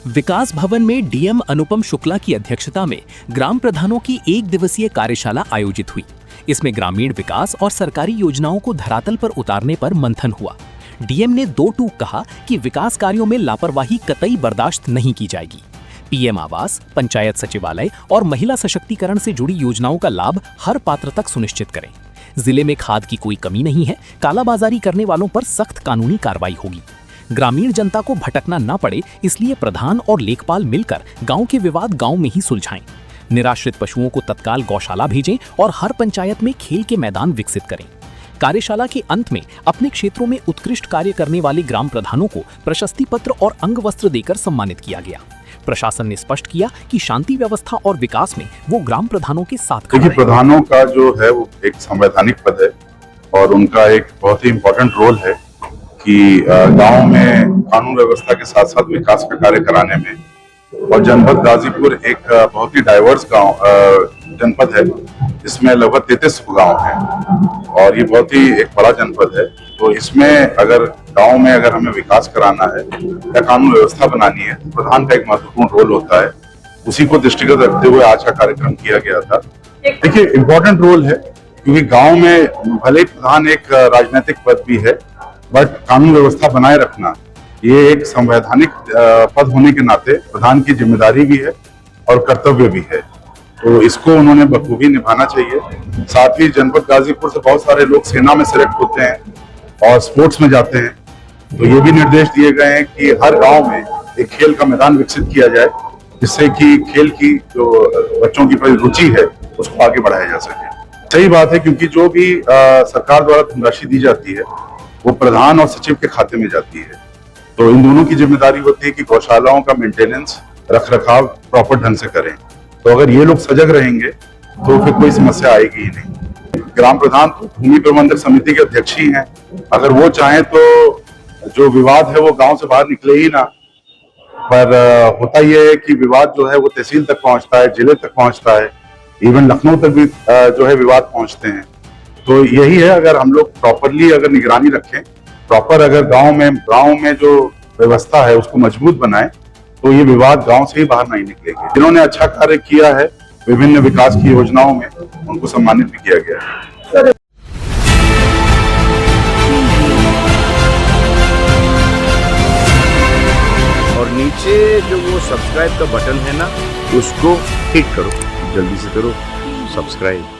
विकास भवन में डीएम अनुपम शुक्ला की अध्यक्षता में ग्राम प्रधानों की 1 दिवसीय कार्यशाला आयोजित हुई। इसमें ग्रामीण विकास और सरकारी योजनाओं को धरातल पर उतारने पर मंथन हुआ। डीएम ने 2 टूक कहा कि विकास कार्यों में लापरवाही कतई बर्दाश्त नहीं की जाएगी। पीएम आवास, पंचायत सचिवालय और महिला सशक्तिकरण से जुड़ी योजनाओं का लाभ हर पात्र तक सुनिश्चित करें। जिले में खाद की कोई कमी नहीं है, कालाबाजारी करने वालों पर सख्त कानूनी कार्रवाई होगी। ग्रामीण जनता को भटकना न पड़े, इसलिए प्रधान और लेखपाल मिलकर गांव के विवाद गांव में ही सुलझाएं। निराश्रित पशुओं को तत्काल गौशाला भेजें और हर पंचायत में खेल के मैदान विकसित करें। कार्यशाला के अंत में अपने क्षेत्रों में उत्कृष्ट कार्य करने वाले ग्राम प्रधानों को प्रशस्ति पत्र और अंगवस्त्र देकर सम्मानित किया गया। प्रशासन ने स्पष्ट किया कि शांति व्यवस्था और विकास में वो ग्राम प्रधानों के साथ खड़ा है। प्रधानों का जो है वो एक संवैधानिक पद है और उनका एक बहुत ही इम्पोर्टेंट रोल है कि गांव में कानून व्यवस्था के साथ साथ विकास का कार्य कराने में। और जनपद गाजीपुर एक बहुत ही डाइवर्स गांव जनपद है, इसमें लगभग 33 गांव हैं और ये बहुत ही एक बड़ा जनपद है। तो इसमें अगर गांव में अगर हमें विकास कराना है या कानून व्यवस्था बनानी है, प्रधान का एक महत्वपूर्ण रोल होता है। उसी को दृष्टिगत रखते हुए आज का कार्यक्रम किया गया था। देखिए, इम्पोर्टेंट रोल है क्योंकि गांव में भले प्रधान एक राजनीतिक पद भी है, बट कानून व्यवस्था बनाए रखना ये एक संवैधानिक पद होने के नाते प्रधान की जिम्मेदारी भी है और कर्तव्य भी है। तो इसको उन्होंने बखूबी निभाना चाहिए। साथ ही जनपद गाजीपुर से बहुत सारे लोग सेना में सिलेक्ट होते हैं और स्पोर्ट्स में जाते हैं, तो ये भी निर्देश दिए गए हैं कि हर गांव में एक खेल का मैदान विकसित किया जाए, जिससे कि खेल की जो बच्चों की रुचि है उसको आगे बढ़ाया जा सके। सही बात है, क्योंकि जो भी सरकार द्वारा धनराशि दी जाती है वो प्रधान और सचिव के खाते में जाती है। तो इन दोनों की जिम्मेदारी होती है कि गौशालाओं का मेंटेनेंस, रख रखाव प्रॉपर ढंग से करें। तो अगर ये लोग सजग रहेंगे तो फिर कोई समस्या आएगी ही नहीं। ग्राम प्रधान तो भूमि प्रबंधक समिति के अध्यक्ष ही हैं। अगर वो चाहें तो जो विवाद है वो गांव से बाहर निकले ही ना, पर होता ये है कि विवाद जो है वो तहसील तक पहुंचता है, जिले तक पहुंचता है, इवन लखनऊ तक भी जो है विवाद पहुंचते हैं। तो यही है, अगर हम लोग प्रॉपरली अगर निगरानी रखें, प्रॉपर अगर गांव में जो व्यवस्था है उसको मजबूत बनाएं, तो ये विवाद गांव से ही बाहर नहीं निकलेंगे। जिन्होंने अच्छा कार्य किया है विभिन्न विकास की योजनाओं में, उनको सम्मानित भी किया गया है। और नीचे जो वो सब्सक्राइब का बटन है ना, उसको क्लिक करो, जल्दी से करो सब्सक्राइब।